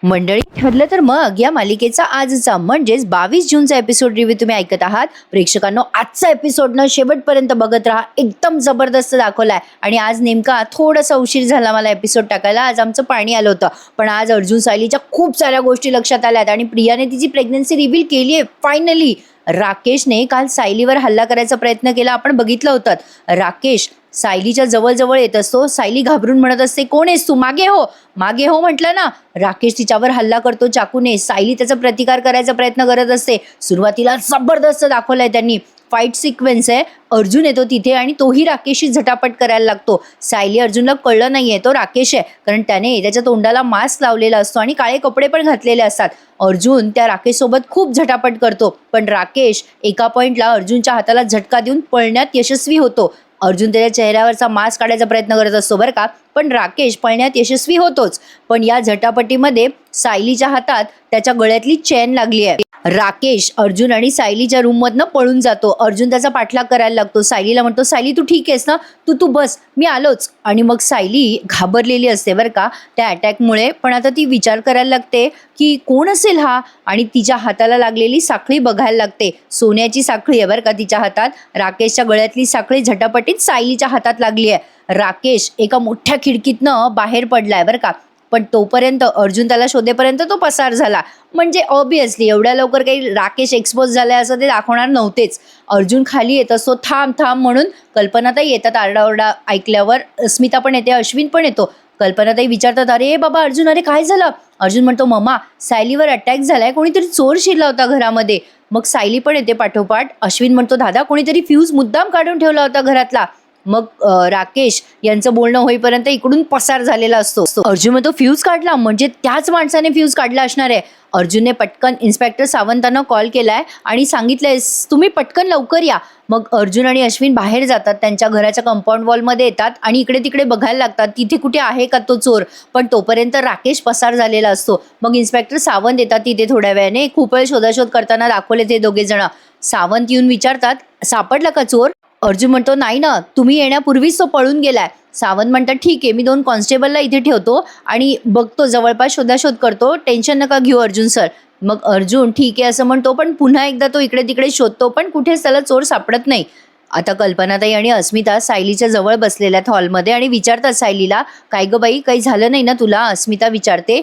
मंडळी, ठरलं तर मग या मालिकेचा आजचा म्हणजेच 22 जूनचा एपिसोड रिव्ह्यू तुम्ही ऐकत आहात. प्रेक्षकांनो, आजचा एपिसोड ना शेवटपर्यंत बघत राहा. एकदम जबरदस्त दाखवलाय. आणि आज नेमका थोडासा उशीर झाला मला एपिसोड टाकायला. आज आमचं पाणी आलं होतं, पण आज अर्जुन सायलीच्या खूप साऱ्या गोष्टी लक्षात आल्यात आणि प्रियाने तिची प्रेग्नन्सी रिव्हील केली आहे फायनली. राकेशने काल सायलीवर हल्ला करायचा प्रयत्न केला, आपण बघितलं होतं. राकेश सायलीच्या जवळ येत असतो. सायली घाबरून म्हणत असते, कोण आहेस तू, मागे हो, मागे हो म्हटलं ना. राकेश तिच्यावर हल्ला करतो चाकूने. सायली त्याचा प्रतिकार करायचा प्रयत्न करत असते. सुरुवातीला जबरदस्त दाखवलाय त्यांनी. फाईट सिक्वेन्स आहे. अर्जुन येतो तिथे आणि तोही राकेशशी झटापट करायला लागतो. सायली अर्जुनला कळलं नाहीये तो राकेश आहे, कारण त्याने त्याच्या तोंडाला मास्क लावलेला असतो आणि काळे कपडे पण घातलेले असतात. अर्जुन त्या राकेश सोबत खूप झटापट करतो, पण राकेश एका पॉइंटला अर्जुनच्या हाताला झटका देऊन पळण्यात यशस्वी होतो. अर्जुन त्याच्या चेहऱ्यावरचा मास्क काढायचा प्रयत्न करत असतो बरं का, पण राकेश पळण्यात यशस्वी होतोच. पण या झटापटीमध्ये सायलीच्या हातात त्याच्या गळ्यातली चेन लागली आहे. राकेश अर्जुन आणि सायलीच्या रूममधनं पळून जातो. अर्जुन त्याचा पाठलाग करायला लागतो. सायलीला म्हणतो, सायली तू ठीक आहेस ना, तू बस, मी आलोच. आणि मग सायली घाबरलेली असते बरं का त्या अटॅकमुळे, पण आता ती विचार करायला लागते की कोण असेल हा, आणि तिच्या हाताला लागलेली साखळी बघायला लागते. सोन्याची साखळी आहे बरं का तिच्या हातात. राकेशच्या गळ्यातली साखळी झटापटीत सायलीच्या हातात लागली आहे. राकेश एका मोठ्या खिडकीतनं बाहेर पडलाय बरं का, पण तोपर्यंत अर्जुन त्याला शोधेपर्यंत तो पसार झाला. म्हणजे ऑब्विसली एवढ्या लवकर काही राकेश एक्सपोज झालाय असं ते दाखवणार नव्हतेच. अर्जुन खाली येत असतो, थांब थांब म्हणून. कल्पनाताई येतात आरडाओरडा ऐकल्यावर. स्मिता पण येते, अश्विन पण येतो. कल्पनाताई विचारतात, अरे बाबा अर्जुन, अरे काय झालं. अर्जुन म्हणतो, मम्मा सायलीवर अटॅक झालाय, कोणीतरी चोर शिरला होता घरामध्ये. मग सायली पण येते पाठोपाठ. अश्विन म्हणतो, दादा कोणीतरी फ्यूज मुद्दाम काढून ठेवला होता घरातला. मग राकेश यांचं बोलणं होईपर्यंत इकडून पसार झालेला असतो. अर्जुन म्हणतो, फ्यूज काढला म्हणजे त्याच माणसाने फ्यूज काढला असणार आहे. अर्जुनने पटकन इन्स्पेक्टर सावंतांना कॉल केलाय आणि सांगितलंय तुम्ही पटकन लवकर या. मग अर्जुन आणि अश्विन बाहेर जातात, त्यांच्या घराच्या कंपाऊंड वॉलमध्ये येतात आणि इकडे तिकडे बघायला लागतात तिथे कुठे आहे का तो चोर. पण तोपर्यंत राकेश पसार झालेला असतो. मग इन्स्पेक्टर सावंत येतात तिथे थोड्या वेळाने. खूप वेळ शोधाशोध करताना दाखवले ते दोघे जण. सावंत येऊन विचारतात, सापडला का चोर. अर्जुन म्हणतो, नाही ना, तुम्ही येण्यापूर्वीच तो पळून गेलाय. सावंत म्हणतात, ठीक आहे, मी 2 कॉन्स्टेबलला इथे ठेवतो आणि बघतो, जवळपास शोधाशोध करतो, टेन्शन नका घेऊ अर्जुन सर. मग अर्जुन ठीक आहे असं म्हणतो, पण पुन्हा एकदा तो इकडे तिकडे शोधतो, पण कुठेच त्याला चोर सापडत नाही. आता कल्पनाताई आणि अस्मिता सायलीच्या जवळ बसलेल्या हॉलमध्ये आणि विचारतात सायलीला, काय गं बाई, काही झालं नाही ना तुला. अस्मिता विचारते.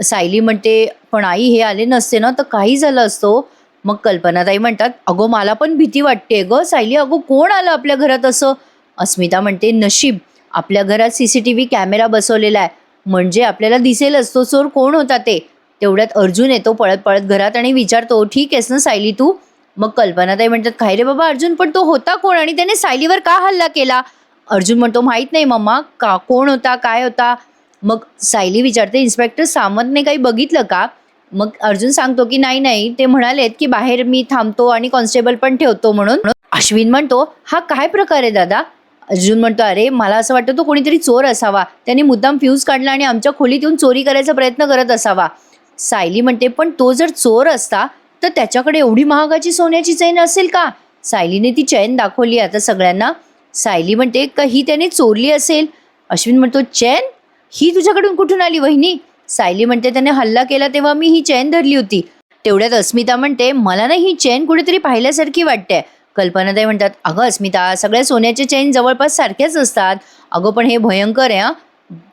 सायली म्हणते, पण आई हे आले नसते ना तर काही झालं असतो. मग कल्पनाताई म्हणतात, अगो मला पण भीती वाटते ग सायली, अगो कोण आलं आपल्या घरात असं. अस्मिता म्हणते, नशीब आपल्या घरात CCTV कॅमेरा बसवलेला आहे, म्हणजे आपल्याला दिसेलच तो चोर कोण होता ते. तेवढ्यात अर्जुन येतो पळत पळत घरात आणि विचारतो, ठीक आहेस ना सायली तू. मग कल्पनाताई म्हणतात, काय रे बाबा अर्जुन, पण तो होता कोण आणि त्याने सायलीवर का हल्ला केला. अर्जुन म्हणतो, माहीत नाही मम्मा, का कोण होता काय होता. मग सायली विचारते, इन्स्पेक्टर सावंतने काही बघितलं का. मग अर्जुन सांगतो की नाही, ते म्हणालेत की बाहेर मी थांबतो आणि कॉन्स्टेबल पण ठेवतो म्हणून. अश्विन म्हणतो, हा काय प्रकार आहे दादा. अर्जुन म्हणतो, अरे मला असं वाटतं तो कोणीतरी चोर असावा, त्याने मुद्दाम फ्यूज काढला आणि आमच्या खोलीत येऊन चोरी करायचा प्रयत्न करत असावा. सायली म्हणते, पण तो जर चोर असता तर त्याच्याकडे एवढी महागाची सोन्याची चेन असेल का. सायलीने ती चेन दाखवली आता सगळ्यांना. सायली म्हणते, ही त्याने चोरली असेल. अश्विन म्हणतो, चेन ही तुझ्याकडून कुठून आली वहिनी. सायली म्हणते, त्याने हल्ला केला तेव्हा मी ही चेन धरली होती. तेवढ्यात अस्मिता म्हणते, मला ना ही चेन कुठेतरी पाहिल्यासारखी वाटते. कल्पनाताई म्हणतात, अगं अस्मिता, सगळ्या सोन्याच्या चेन जवळपास सारख्याच असतात. अगं पण हे भयंकर आहे.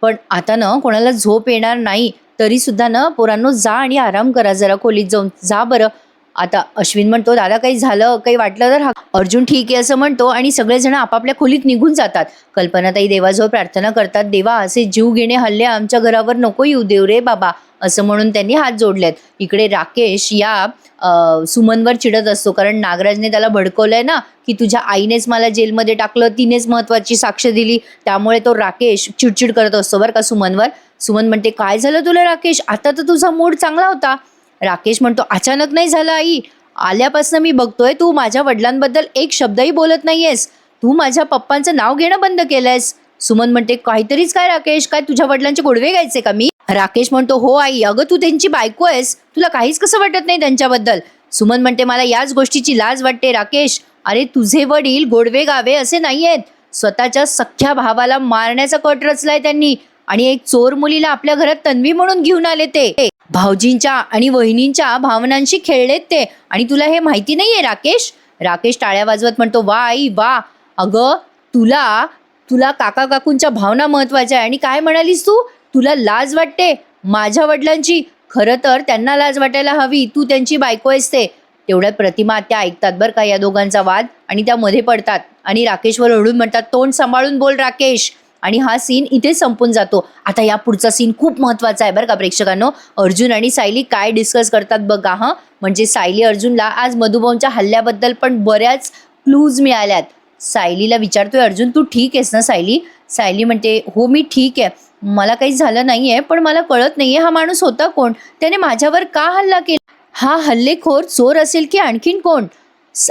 पण आता ना कोणाला झोप येणार नाही, तरी सुद्धा ना पोरांनो जा आणि आराम करा, जरा खोलीत जाऊन जा बरं. आता अश्विन म्हणतो, दादा काही झालं, काही वाटलं तर हा. अर्जुन ठीक आहे असं म्हणतो आणि सगळेजण आपापल्या खोलीत निघून जातात. कल्पनाताई देवाजवळ प्रार्थना करतात, देवा असे जीव घेणे हल्ले आमच्या घरावर नको येऊ देव रे बाबा, असं म्हणून त्यांनी हात जोडलेत. इकडे राकेश या सुमनवर चिडत असतो, कारण नागराजने त्याला भडकवलंय ना की तुझ्या आईनेच मला जेलमध्ये टाकलं, तिनेच महत्वाची साक्ष दिली. त्यामुळे तो राकेश चिडचिड करत असतो बरं का सुमनवर. सुमन म्हणते, काय झालं तुला राकेश, आता तर तुझा मूड चांगला होता. राकेश म्हणतो, अचानक नाही झालं आई, आल्यापासून मी बघतोय तू माझ्या वडिलांबद्दल एक शब्दही बोलत नाहीयेस, तू माझ्या पप्पांचं नाव घेणं बंद केलंयस. सुमन म्हणते, काहीतरीच काय राकेश, काय तुझ्या वडिलांचे गोडवे गायचे का मी. राकेश म्हणतो, हो आई, अगं तू त्यांची बायको आहेस, तुला काहीच कसं वाटत नाही त्यांच्याबद्दल. सुमन म्हणते, मला याच गोष्टीची लाज वाटते राकेश, अरे तुझे वडील गोडवे गावे असे नाहीयेत, स्वतःच्या सख्ख्या भावाला मारण्याचा कट रचलाय त्यांनी आणि एक चोर मुलीला आपल्या घरात तन्वी म्हणून घेऊन आले ते. भाऊजींच्या आणि वहिनींच्या भावनांशी खेळलेत ते, आणि तुला हे माहिती नाहीये राकेश? राकेश टाळ्या वाजवत म्हणतो, वा आई वा. अगं तुला तुला काका काकूंच्या भावना महत्वाच्या आहे. आणि काय म्हणालीस तू? तुला लाज वाटते माझ्या वडिलांची? खरं तर त्यांना लाज वाटायला हवी, तू त्यांची बायको आहेस ते. तेवढ्यात प्रतिमा त्या ऐकतात बरं का या दोघांचा वाद, आणि त्या मध्ये पडतात आणि राकेशवर ओरडून म्हणतात, तोंड सांभाळून बोल राकेश. आणि हा सीन इथे संपून जातो. आता या पुढचा सीन खूप महत्वाचा आहे बरं का प्रेक्षकांनो. अर्जुन आणि सायली काय डिस्कस करतात बघा. म्हणजे सायली अर्जुनला आज मधुभाऊंच्या हल्ल्याबद्दल पण बऱ्याच क्लूज मिळाल्यात. सायलीला विचारतोय अर्जुन, तू ठीक आहेस ना सायली? सायली म्हणते, हो मी ठीक आहे, मला काही झालं नाहीये, पण मला कळत नाहीये हा माणूस होता कोण, त्याने माझ्यावर का हल्ला केला? हा हल्लेखोर चोर असेल की आणखीन कोण?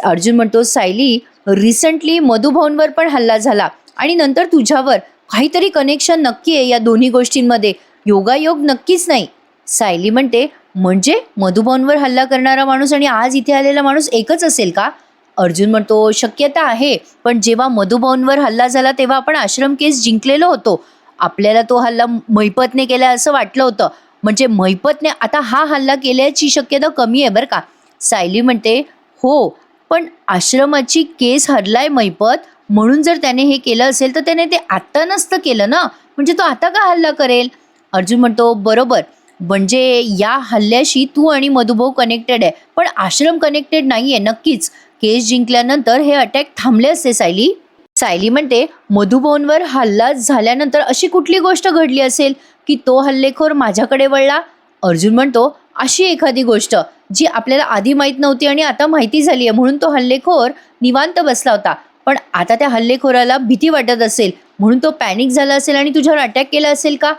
अर्जुन म्हणतो, सायली रिसेंटली मधुभाऊंवर पण हल्ला झाला आणि नंतर तुझ्यावर. काहीतरी कनेक्शन नक्की आहे या दोन्ही गोष्टींमध्ये, योगायोग नक्कीच नाही. सायली म्हणते, म्हणजे मधुभाऊंवर हल्ला करणारा माणूस आणि आज इथे आलेला माणूस एकच असेल का? अर्जुन म्हणतो, शक्यता आहे, पण जेव्हा मधुभाऊंवर हल्ला झाला तेव्हा आपण आश्रम केस जिंकलेलो होतो. आपल्याला तो हल्ला महिपतने केला असं वाटलं होतं, म्हणजे महिपतने आता हा हल्ला केल्याची शक्यता कमी आहे बरं का. सायली म्हणते, हो पण आश्रमाची केस हरलाय महिपत, म्हणून जर त्याने हे केलं असेल तर त्याने ते आत्ता नसतं केलं ना, म्हणजे तो आता का हल्ला करेल? अर्जुन म्हणतो, बरोबर, म्हणजे या हल्ल्याशी तू आणि मधुभाऊ कनेक्टेड आहे, पण आश्रम कनेक्टेड नाहीये नक्कीच. केस जिंकल्यानंतर हे अटॅक थांबले असते सायली. सायली म्हणते, मधुभाऊंवर हल्ला झाल्यानंतर अशी कुठली गोष्ट घडली असेल की तो हल्लेखोर माझ्याकडे वळला? अर्जुन म्हणतो, अशी एखादी गोष्ट जी आपल्याला आधी माहीत नव्हती आणि आता माहिती झाली आहे, म्हणून तो हल्लेखोर निवांत बसला होता, पण आता त्या हल्लेखोराला भीती वाटत असेल म्हणून तो पॅनिक झाला असेल आणि तुझ्यावर अटॅक केला असेल का?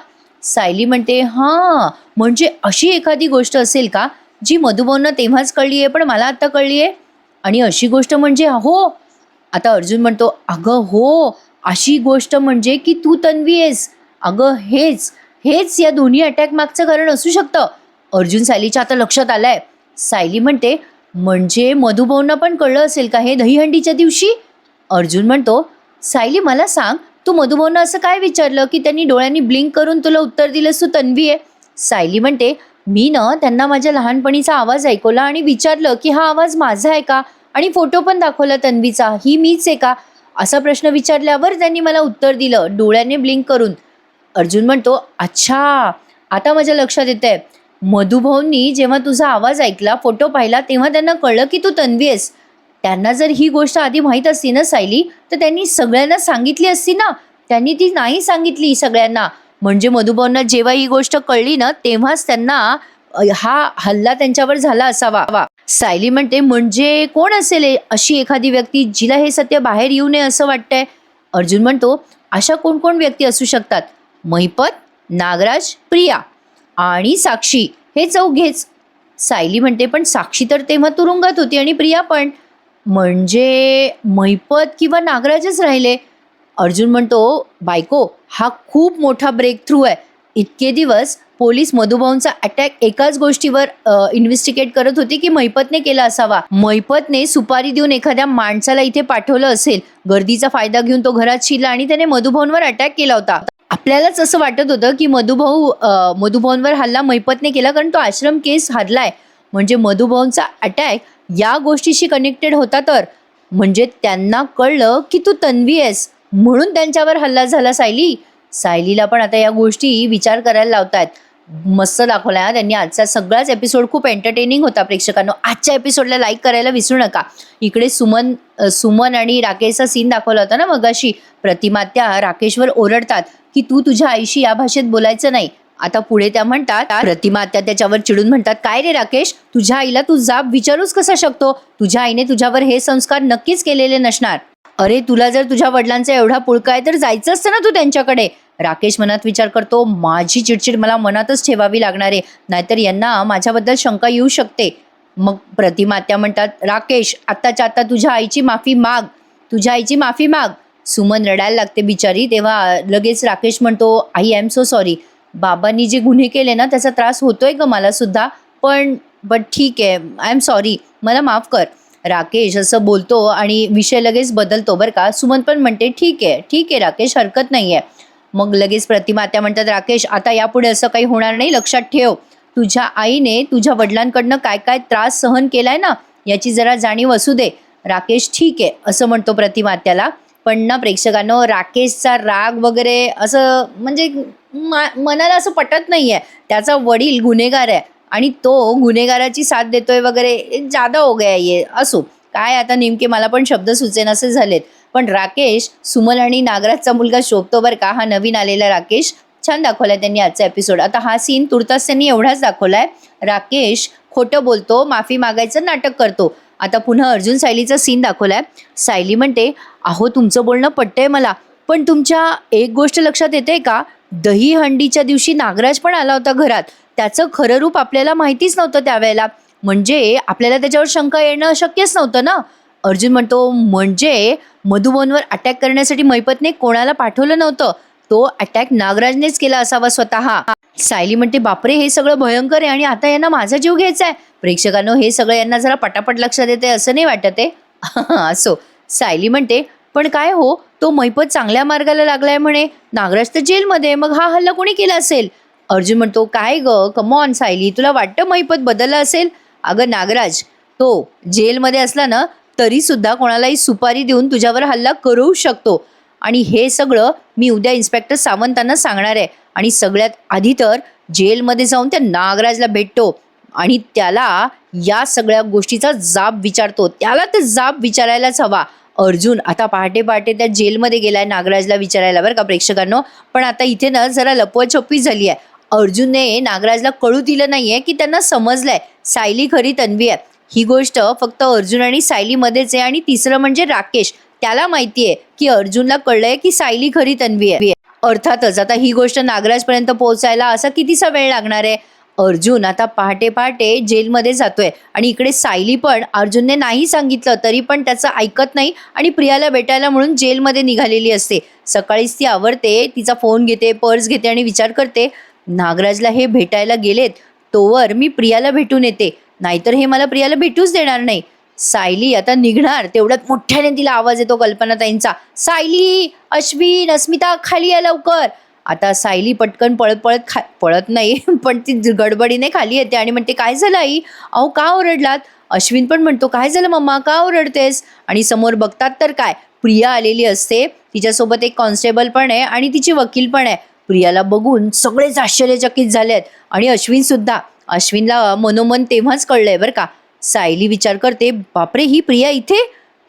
सायली म्हणते, हां, म्हणजे अशी एखादी गोष्ट असेल का जी मधुभाऊंना तेव्हाच कळली आहे पण मला आता कळली आहे? आणि अशी गोष्ट म्हणजे हो. आता अर्जुन म्हणतो, अगं हो, अशी गोष्ट म्हणजे की तू तन्वी आहेस. अगं हेच हेच या दोन्ही अटॅक मागचं कारण असू शकतं. अर्जुन सायलीच्या आता लक्षात आलंय. सायली म्हणते, म्हणजे मधुभाऊंना पण कळलं असेल का हे दहीहंडीच्या दिवशी? अर्जुन म्हणतो, सायली मला सांग, तू मधुभाऊंना असं काय विचारलं की त्यांनी डोळ्यांनी ब्लिंक करून तुला उत्तर दिलंस तू तन्वी आहे? सायली म्हणते, मी ना त्यांना माझ्या लहानपणीचा आवाज ऐकवला आणि विचारलं की हा आवाज माझा आहे का, आणि फोटो पण दाखवला तन्वीचा, ही मीच आहे का, असा प्रश्न विचारल्यावर त्यांनी मला उत्तर दिलं डोळ्याने ब्लिंक करून. अर्जुन म्हणतो, अच्छा, आता माझ्या लक्षात येतंय. मधुभाऊंनी जेव्हा तुझा आवाज ऐकला, फोटो पाहिला, तेव्हा त्यांना कळलं की तू तन्वी आहेस. त्यांना जर ही गोष्ट आधी माहीत असती ना सायली, तर त्यांनी सगळ्यांना सांगितली असती ना. त्यांनी ती नाही सांगितली सगळ्यांना, म्हणजे मधुभाऊंना जेव्हा ही गोष्ट कळली ना तेव्हाच त्यांना हा हल्ला त्यांच्यावर झाला असावा. सायली म्हणते, म्हणजे कोण असेल अशी एखादी व्यक्ती जिला हे सत्य बाहेर येऊ नये असं वाटतंय? अर्जुन म्हणतो, अशा कोण कोण व्यक्ती असू शकतात? महिपत, नागराज, प्रिया आणि साक्षी, हे चौघेच. सायली म्हणते, पण साक्षी तर तेव्हा तुरुंगात होती आणि प्रिया पण, म्हणजे महिपत किंवा नागराजच राहिले. अर्जुन म्हणतो, बायको, हा खूप मोठा ब्रेक थ्रू आहे. इतके दिवस पोलीस मधुभाऊंचा अटॅक एकाच गोष्टीवर इन्व्हेस्टिगेट करत होती की महिपतने केला असावा. महिपतने सुपारी देऊन एखाद्या माणसाला इथे पाठवलं असेल, गर्दीचा फायदा घेऊन तो घरात शिरला आणि त्याने मधुभाऊंवर अटॅक केला होता. आपल्यालाच असं वाटत होतं की मधुभाऊंवर हल्ला महिपतने केला कारण तो आश्रम केस हरलाय, म्हणजे मधुभाऊंचा अटॅक या गोष्टीशी कनेक्टेड होता. तर म्हणजे त्यांना कळलं की तू तन्वी आहेस म्हणून त्यांच्यावर हल्ला झाला. सायलीला पण आता या गोष्टी विचार करायला लावतात. मस्त दाखवला त्यांनी. आजचा सगळाच एपिसोड खूप एंटरटेनिंग होता प्रेक्षकांनो. आजच्या एपिसोडला लाईक करायला विसरू नका. इकडे सुमन आणि राकेशचा सीन दाखवला होता ना मगाशी. प्रतिमा त्या राकेशवर ओरडतात की तू तुझ्या आईशी या भाषेत बोलायचं नाही. आता पुढे त्या म्हणतात, प्रतिमा त्याच्यावर चिडून म्हणतात, काय रे राकेश, तुझ्या आईला तू जाब विचारूच कसा शकतो? तुझ्या आईने तुझ्यावर हे संस्कार नक्कीच केलेले नसणार. अरे तुला जर तुझ्या वडिलांचा एवढा पुळका आहे तर जायचं असतं ना तू त्यांच्याकडे. राकेश मनात विचार करतो, माझी चिडचिड मला मनातच ठेवावी लागणार आहे, नाहीतर यांना माझ्याबद्दल शंका येऊ शकते. मग प्रतिमा त्या म्हणतात, राकेश आत्ताच्या आत्ता तुझ्या आईची माफी माग, तुझ्या आईची माफी माग. सुमन रडायला लागते बिचारी. तेव्हा लगेच राकेश म्हणतो, आई आय एम सो सॉरी, बाबांनी जे गुन्हे केले ना त्याचा त्रास होतोय ग मला सुद्धा, पण ठीक आहे, आय एम सॉरी, मला माफ कर. राकेश असं बोलतो आणि विषय लगेच बदलतो बरं का. सुमन पण म्हणते, ठीक आहे राकेश, हरकत नाही आहे. मग लगेच प्रतिमा त्या म्हणतात, राकेश आता यापुढे असं काही होणार नाही, लक्षात ठेव. तुझ्या आईने तुझ्या वडिलांकडनं काय काय त्रास सहन केलाय ना, याची जरा जाणीव असू दे. राकेश ठीक आहे असं म्हणतो प्रतिमा त्याला. पण ना प्रेक्षकांनो, राकेशचा राग वगैरे असं म्हणजे मनाला असं पटत नाहीये. त्याचा वडील गुन्हेगार आहे आणि तो गुन्हेगाराची साथ देतोय वगैरे, जादा हो गया ये. असो काय आता नेमके मला पण शब्द सुचेनासे झालेत. पण राकेश सुमन आणि नागराजचा मुलगा शोभतो बरं का, हा नवीन आलेला राकेश. छान दाखवलाय त्यांनी आजचा एपिसोड. आता हा सीन तुर्तास त्यांनी एवढाच दाखवलाय. राकेश खोटं बोलतो, माफी मागायचं नाटक करतो. आता पुन्हा अर्जुन सायलीचा सीन दाखवलाय. सायली म्हणते, अहो तुमचं बोलणं पटतंय मला, पण तुमच्या एक गोष्ट लक्षात येते का, दहीहंडीच्या दिवशी नागराज पण आला होता घरात. त्याचं खरं रूप आपल्याला माहितीच नव्हतं त्यावेळेला, म्हणजे आपल्याला त्याच्यावर शंका येणं शक्यच नव्हतं ना. अर्जुन म्हणतो, म्हणजे मधुबनवर अटॅक करण्यासाठी मैपतने कोणाला पाठवलं नव्हतं, तो अटॅक नागराजनेच केला असावा स्वतः. सायली म्हणते, बापरे हे सगळं भयंकर आहे आणि आता यांना माझा जीव घ्यायचा आहे. प्रेक्षकांनो, हे सगळं यांना जरा पटापट लक्षात येते असं नाही वाटत आहे. असो. सायली म्हणते, पण काय हो, तो मैपत चांगल्या मार्गाला लागलाय म्हणे, नागराज तर जेलमध्ये, मग हा हल्ला कोणी केला असेल. अर्जुन म्हणतो, काय ग कमॉन सायली, तुला वाटतं मैपत बदलला असेल. अगं नागराज तो जेलमध्ये असला ना तरी सुद्धा कोणालाही सुपारी देऊन तुझ्यावर हल्ला करू शकतो. आणि हे सगळं मी उद्या इन्स्पेक्टर सावंतांना सांगणार आहे. आणि सगळ्यात आधी तर जेलमध्ये जाऊन त्या नागराजला भेटतो आणि त्याला या सगळ्या गोष्टीचा जाब विचारतो. त्याला तर जाब विचारायलाच हवा. अर्जुन आता पहाटे पहाटे त्या जेलमध्ये गेलाय नागराजला विचारायला बरं का प्रेक्षकांनो. पण आता इथे ना जरा लपवाछपवी झाली आहे. अर्जुनने नागराजला कळू दिलं नाहीये की त्यांना समजलंय सायली खरी तन्वी आहे. ही गोष्ट फक्त अर्जुन आणि सायलीमध्येच आहे. आणि तिसरं म्हणजे राकेश, त्याला माहितीये की अर्जुनला कळलंय की सायली खरी तन्वी आहे. अर्थातच आता ही गोष्ट नागराजपर्यंत पोहोचायला असा कितीसा वेळ लागणार आहे. अर्जुन आता पहाटे पहाटे जेलमध्ये जातोय आणि इकडे सायली पण अर्जुनने नाही सांगितलं तरी पण त्याचं ऐकत नाही आणि प्रियाला भेटायला म्हणून जेलमध्ये निघालेली असते. सकाळीच ती आवरते, तिचा फोन घेते, पर्स घेते आणि विचार करते, नागराजला हे भेटायला गेलेत तोवर मी प्रियाला भेटून येते, नाहीतर हे मला प्रियाला भेटूच देणार नाही. सायली आता निघणार तेवढ्यात मोठ्याने तिला आवाज येतो कल्पनाताईंचा, सायली, अश्विन, अस्मिता खाली या लवकर. आता सायली पटकन पळत नाही पण ती गडबडीने खाली येते आणि म्हणते, काय झालं आई, अहो का ओरडलात. अश्विन पण म्हणतो, काय झालं मम्मा, का ओरडतेस. आणि समोर बघतात तर काय, प्रिया आलेली असते. तिच्यासोबत एक कॉन्स्टेबल पण आहे आणि तिची वकील पण आहे. प्रियाला बघून सगळेच आश्चर्यचकित झालेत आणि अश्विन सुद्धा. अश्विनला मनोमन तेव्हाच कळलंय बरं का. सायली विचार करते, बापरे ही प्रिया इथे,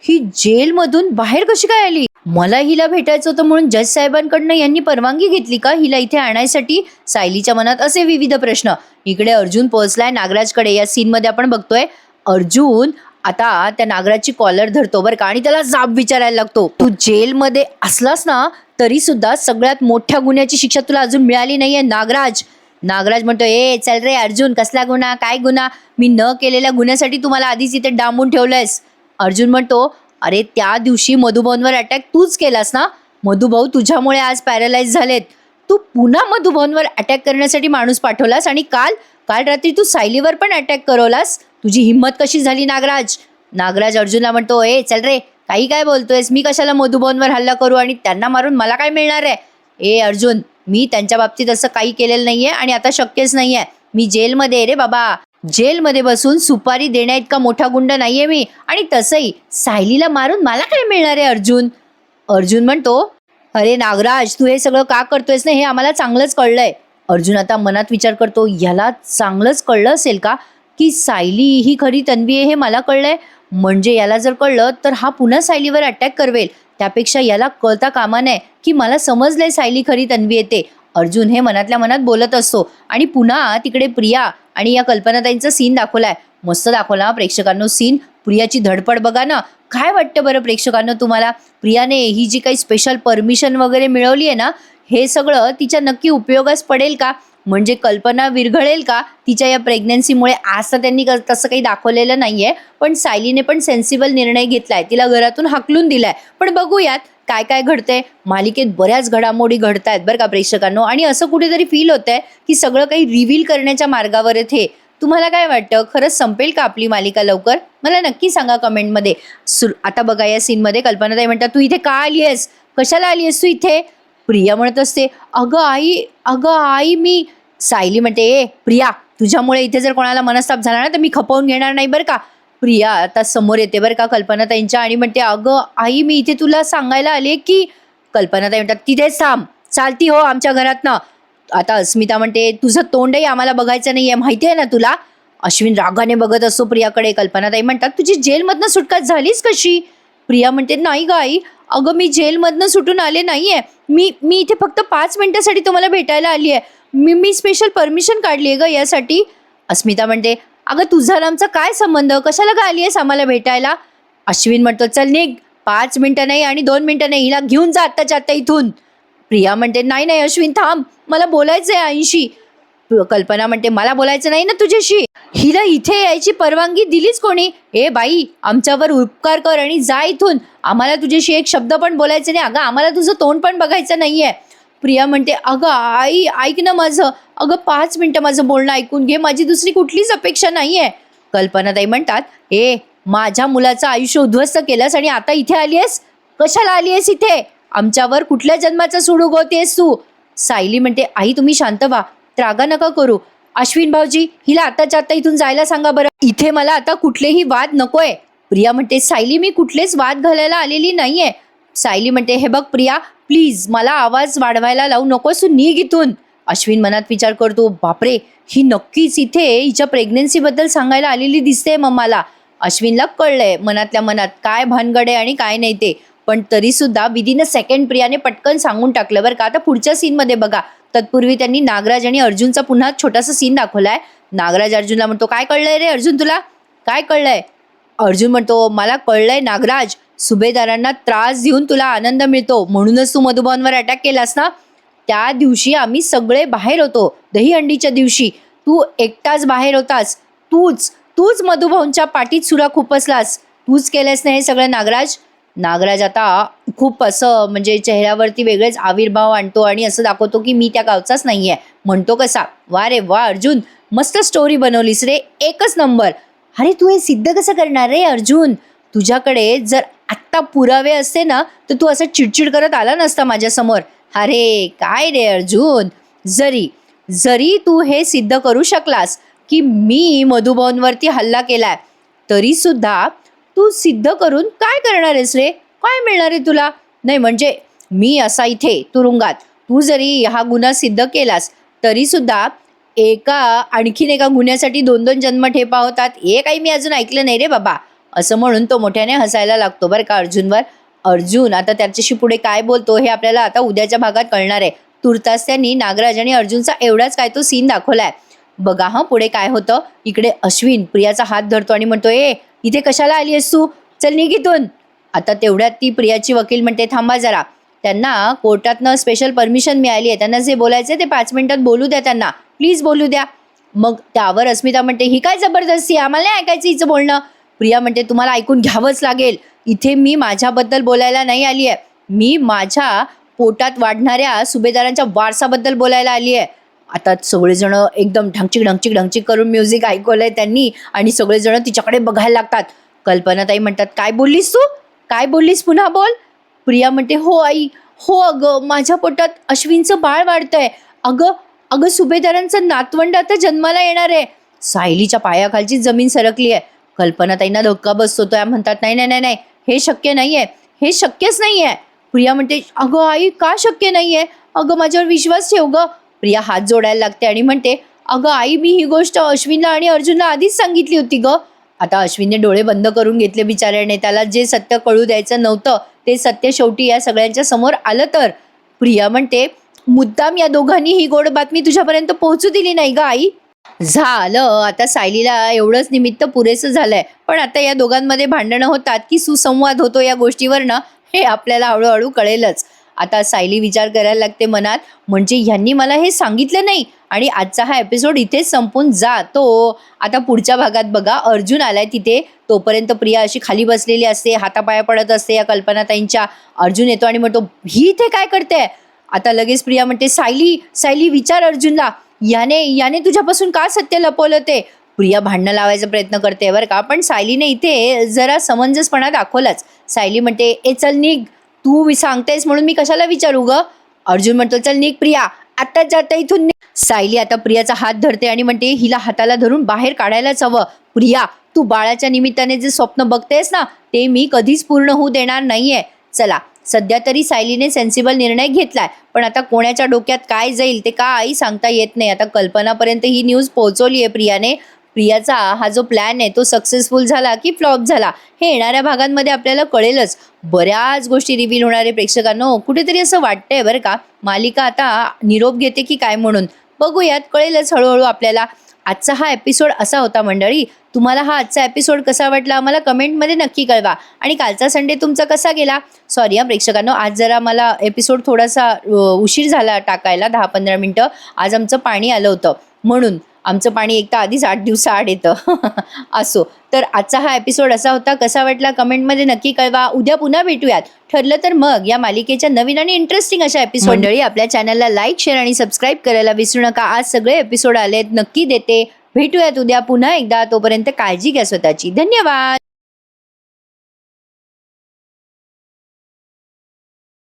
ही जेलमधून बाहेर कशी काय आली. मला हिला भेटायचं होतं म्हणून जज साहेबांकडनं यांनी परवानगी घेतली का हिला इथे आणण्यासाठी. सायलीच्या मनात असे विविध प्रश्न. इकडे अर्जुन पोहोचलाय नागराजकडे. या सीनमध्ये आपण बघतोय अर्जुन आता त्या नागराजची कॉलर धरतो बरं का आणि त्याला जाब विचारायला लागतो, तू जेलमध्ये असलास ना तरी सुद्धा सगळ्यात मोठ्या गुन्ह्याची शिक्षा तुला अजून मिळाली नाहीये नागराज. नागराज म्हणतो, ए चल रे अर्जुन, कसला गुन्हा, काय गुन्हा, मी न केलेल्या गुन्ह्यासाठी तुम्हाला आधीच इथे डांबून ठेवलंयस. अर्जुन म्हणतो, अरे त्या दिवशी मधुबनवर अटॅक तूच केलास ना, मधुभाऊ तुझ्यामुळे आज पॅरालाइज झालेत. तू पुन्हा मधुबनवर अटॅक करण्यासाठी माणूस पाठवलास आणि काल रात्री तू सायलीवर पण अटॅक करवलास. तुझी हिंमत कशी झाली नागराज. नागराज अर्जुनला म्हणतो, ए चल रे, काही काय बोलतोयस, मी कशाला मधुबनवर हल्ला करू आणि त्यांना मारून मला काय मिळणार आहे. ए अर्जुन, मी त्यांच्या बाबतीत असं काही केलेलं नाहीये आणि आता शक्यच नाहीये. मी जेलमध्ये आहे रे बाबा, जेलमध्ये बसून सुपारी देण्या इतका मोठा गुंड नाहीये मी. आणि तसंही सायलीला मारून मला काय मिळणार आहे अर्जुन. अर्जुन म्हणतो, अरे नागराज, तू हे सगळं का करतोयस ना, हे आम्हाला चांगलंच कळलंय. अर्जुन आता मनात विचार करतो, याला चांगलंच कळलं असेल का की सायली ही खरी तन्वी आहे हे मला कळलंय. म्हणजे याला जर कळलं तर हा पुन्हा सायलीवर अटॅक करवेल. त्यापेक्षा याला कळता कामा नये की मला समजलंय सायली खरी तन्वी येते. अर्जुन हे मनातल्या मनात बोलत असतो. आणि पुन्हा तिकडे प्रिया आणि या कल्पनाताईंचा सीन दाखवलाय. मस्त दाखवला प्रेक्षकांनो सीन. प्रियाची धडपड बघा ना. काय वाटतं बरं प्रेक्षकांनो तुम्हाला, प्रियाने ही जी काही स्पेशल परमिशन वगैरे मिळवली आहे ना, हे सगळं तिच्या नक्की उपयोगास पडेल का, म्हणजे कल्पना विरघळेल का तिच्या या प्रेग्नन्सीमुळे. आज तर त्यांनी तसं काही दाखवलेलं नाहीये, पण सायलीने पण सेन्सिबल निर्णय घेतलाय, तिला घरातून हाकलून दिलाय. पण बघूयात काय काय घडतंय. मालिकेत बऱ्याच घडामोडी घडतायत बरं का प्रेक्षकांनो. आणि असं कुठेतरी फील होतंय की सगळं काही रिव्हील करण्याच्या मार्गावर आहेत हे. तुम्हाला काय वाटतं, खरंच संपेल का आपली मालिका लवकर. मला नक्की सांगा कमेंटमध्ये. आता बघा या सीनमध्ये कल्पनाताई म्हणतात, तू इथे का आली आहेस, कशाला आली आहेस तू इथे. प्रिया म्हणत असते, अगं आई मी. सायली म्हणते, ए प्रिया, तुझ्यामुळे इथे जर कोणाला मनस्ताप झाला ना तर मी खपवून घेणार नाही बरं का. प्रिया आता समोर येते बरं का कल्पनाताईंच्या आणि म्हणते, अगं आई मी इथे तुला सांगायला आले की. कल्पनाताई म्हणतात, तिथेच थांब, चालती हो आमच्या घरातनं. आता अस्मिता म्हणते, तुझं तोंडही आम्हाला बघायचं नाहीये, माहिती आहे ना तुला. अश्विन रागाने बघत असतो प्रियाकडे. कल्पनाताई म्हणतात, तुझी जेलमधनं सुटका झालीच कशी. प्रिया म्हणते, नाही ग आई, अगं मी जेलमधनं सुटून आले नाहीये. मी इथे फक्त 5 मिनिटासाठी तुम्हाला भेटायला आली आहे. मी स्पेशल परमिशन काढली आहे ग यासाठी. अस्मिता म्हणते, अगं तुझा आणि आमचा काय संबंध, कशाला का आली आहेस आम्हाला भेटायला. अश्विन म्हणतो, चल निघ, 5 मिनिटं नाही आणि 2 मिनिटं नाही, हिला घेऊन जा आत्ताच्या आत्ता इथून. प्रिया म्हणते, नाही नाही अश्विन थांब, मला बोलायचं आहे आईशी. कल्पना म्हणते, मला बोलायचं नाही ना तुझ्याशी. हिला इथे यायची परवानगी दिलीच कोणी. ए बाई, आमच्यावर उपकार कर आणि जा इथून, आम्हाला तुझ्याशी एक शब्द पण बोलायचं नाही. अगं आम्हाला तुझं तोंड पण बघायचं नाहीये. प्रिया म्हणते, अगं आई ऐक ना माझं, अगं 5 मिनिटं माझं बोलणं ऐकून घे, माझी दुसरी कुठलीच अपेक्षा नाहीये. कल्पनाताई म्हणतात, ए माझ्या मुलाचं आयुष्य उद्ध्वस्त केलंस आणि आता इथे आली आहेस, कशाला आली आहेस इथे, आमच्यावर कुठल्या जन्माचा सूड उगवतेस तू. सायली म्हणते, आई तुम्ही शांत व्हा, त्रागा नका करू. अश्विन भाऊजी, हिला आताच्या आता इथून जायला सांगा बरं, इथे मला आता कुठलेही वाद नकोय. प्रिया म्हणते, सायली मी कुठलेच वाद घालायला आलेली नाहीये. सायली म्हणते, हे बघ प्रिया, प्लीज मला आवाज वाढवायला लावू नकोस, तू निघ इथून. अश्विन मनात विचार करतो, बापरे ही नक्कीच इथे हिच्या प्रेग्नन्सीबद्दल सांगायला आलेली दिसते मम्माला. अश्विनला कळलंय मनातल्या मनात काय भानगड आहे आणि काय नाही ते, पण तरी सुद्धा विदिन अ सेकंड प्रियाने पटकन सांगून टाकलं बरं का. आता पुढच्या सीनमध्ये बघा, तत्पूर्वी त्यांनी नागराज आणि अर्जुनचा पुन्हा छोटासा सीन दाखवलाय. नागराज अर्जुनला म्हणतो, काय कळलंय रे अर्जुन तुला, काय कळलंय. अर्जुन म्हणतो, मला कळलंय नागराज, सुभेदारांना त्रास देऊन तुला आनंद मिळतो म्हणूनच तू मधुभाऊंवर अटॅक केलास ना. त्या दिवशी आम्ही सगळे बाहेर होतो, दहीहंडीच्या दिवशी तू एकटाच बाहेर होतास, तूच मधुभाऊंच्या पाठीत सुरा खुपसलास, तूच केलंस ना हे सगळं नागराज. नागराज आता खूप असं म्हणजे चेहऱ्यावरती वेगळेच आविर्भाव आणतो आणि असं दाखवतो की मी त्या गावचाच नाहीये. म्हणतो कसा, वा रे वा अर्जुन, मस्त स्टोरी बनवलीस रे, एकच नंबर. अरे तू हे सिद्ध कसं करणार रे अर्जुन, तुझ्याकडे जर आत्ता पुरावे असते ना तर तू असं चिडचिड करत आला नसता माझ्यासमोर. अरे काय रे अर्जुन, जरी तू हे सिद्ध करू शकलास की मी मधुभाऊंवरती हल्ला केलाय, तरी सुद्धा तू सिद्ध करून काय करणार आहेस रे, काय मिळणार आहे तुला. नाही म्हणजे मी असा इथे तुरुंगात, तू जरी हा गुन्हा सिद्ध केलास तरी सुद्धा आणखीन एका गुन्ह्यासाठी 2-2 जन्मठेपा होतात, हे काही मी अजून ऐकलं नाही रे बाबा. असं म्हणून तो मोठ्याने हसायला लागतो बरं का अर्जुनवर. अर्जुन आता त्याच्याशी पुढे काय बोलतो हे आपल्याला आता उद्याच्या भागात कळणार आहे. तुर्तास त्यांनी नागराज आणि अर्जुनचा एवढाच काय तो सीन दाखवलाय. बघा हा पुढे काय होतं. इकडे अश्विन प्रियाचा हात धरतो आणि म्हणतो, ए इथे कशाला आली आहेस तू, चल निघ इथून. आता तेवढ्यात ती प्रियाची वकील म्हणते, थांबा जरा, त्यांना कोर्टातनं स्पेशल परमिशन मिळाली आहे, त्यांना जे बोलायचं ते 5 मिनिटात बोलू द्या, त्यांना प्लीज बोलू द्या. मग त्यावर अस्मिता म्हणते, ही काय जबरदस्ती, आम्हाला नाही ऐकायचं हिचं बोलणं. प्रिया म्हणते, तुम्हाला ऐकून घ्यावंच लागेल, इथे मी माझ्याबद्दल बोलायला नाही आली आहे, मी माझ्या पोटात वाढणाऱ्या सुभेदारांच्या वारसाबद्दल बोलायला आली आहे. आता सगळेजण एकदम ढंगचिक करून म्युझिक ऐकवलंय त्यांनी आणि सगळेजण तिच्याकडे बघायला लागतात. कल्पनाताई म्हणतात, काय बोललीस तू, काय बोललीस, पुन्हा बोल. प्रिया म्हणते, हो आई, हो अगं माझ्या पोटात अश्विनचं बाळ वाढतंय, अगं सुभेदारांचं नातवंड आता जन्माला येणार आहे. सायलीच्या पायाखालची जमीन सरकली आहे. कल्पनाताईंना धक्का बसतो. त्या म्हणतात, नाही, हे शक्य नाहीये, हे शक्यच नाहीये. प्रिया म्हणते, अगं आई का शक्य नाहीये, अगं माझ्यावर विश्वास ठेव ग. प्रिया हात जोडायला लागते आणि म्हणते, अगं आई मी ही गोष्ट अश्विनला आणि अर्जुनला आधीच सांगितली होती ग. आता अश्विनने डोळे बंद करून घेतले बिचाऱ्याने, त्याला जे सत्य कळू द्यायचं नव्हतं ते सत्य शेवटी या सगळ्यांच्या समोर आलं तर. प्रिया म्हणते, मुद्दाम या दोघांनी ही गोड बातमी तुझ्यापर्यंत पोहोचू दिली नाही ग आई. झालं आता, सायलीला एवढंच निमित्त पुरेसं झालंय, पण आता या दोघांमध्ये भांडणं होतात की सुसंवाद होतो या गोष्टीवरनं हे आपल्याला हळूहळू कळेलच. आता सायली विचार करायला लागते मनात, म्हणजे ह्यांनी मला हे सांगितलं नाही आणि आजचा हा एपिसोड इथेच संपून जातो. आता पुढच्या भागात बघा, अर्जुन आलाय तिथे, तोपर्यंत प्रिया अशी खाली बसलेली असते, हातापाया पडत असते या कल्पनाताईंच्या. अर्जुन येतो आणि म्हणतो, ही इथे काय करते. आता लगेच प्रिया म्हणते, सायली विचार अर्जुनला, याने तुझ्यापासून का सत्य लपवलं ते. प्रिया भांडणं लावायचा प्रयत्न करते बरं का, पण सायलीने इथे जरा समंजसपणा दाखवलाच. सायली म्हणते, ए चल निघ, तू सांगतेस म्हणून मी कशाला विचारू ग. अर्जुन म्हणतो चल निघ प्रिया, आता जाता इथून निघ. सायली आता प्रियाचा हात धरते आणि म्हणते हिला हाताला धरून बाहेर काढायलाच हवं. प्रिया, तू बाळाच्या निमित्ताने जे स्वप्न बघतेस ना ते मी कधीच पूर्ण होऊ देणार नाहीये. चला, सध्या तरी सायलीने सेन्सिबल निर्णय घेतलाय, पण आता कोणाच्या डोक्यात काय जाईल ते काही सांगता येत नाही. आता कल्पनापर्यंत ही न्यूज पोहोचवली आहे प्रियाने. प्रियाचा हा जो प्लॅन आहे तो सक्सेसफुल झाला की फ्लॉप झाला हे येणाऱ्या भागांमध्ये आपल्याला कळेलच. बऱ्याच गोष्टी रिव्हील होणारे प्रेक्षकांनो. कुठेतरी असं वाटतंय बरं का, मालिका आता निरोप घेते की काय म्हणून. बघूयात, कळेलच हळूहळू आपल्याला. आजचा हा एपिसोड असा होता मंडळी. तुम्हाला हा आजचा एपिसोड कसा वाटला आम्हाला कमेंटमध्ये नक्की कळवा. आणि कालचा संडे तुमचा कसा गेला. सॉरी प्रेक्षकांनो, आज जरा मला एपिसोड थोडासा उशीर झाला टाकायला, 10-15 मिनटं. आज आमचं पाणी आलं होतं म्हणून. आमचं पाणी एक तर आधीच 8 दिवसाआड येतं. असो, तर आजचा हा एपिसोड असा होता. कसा वाटला कमेंटमध्ये नक्की कळवा. उद्या पुन्हा भेटूयात. ठरलं तर मग या मालिकेच्या नवीन आणि इंटरेस्टिंग अशा एपिसोड. मंडळी, आपल्या चॅनलला लाईक, शेअर आणि सबस्क्राईब करायला विसरू नका. आज सगळे एपिसोड आलेत, नक्की देते. भेटूयात उद्या पुन्हा एकदा. तोपर्यंत काळजी घ्या स्वतःची. धन्यवाद.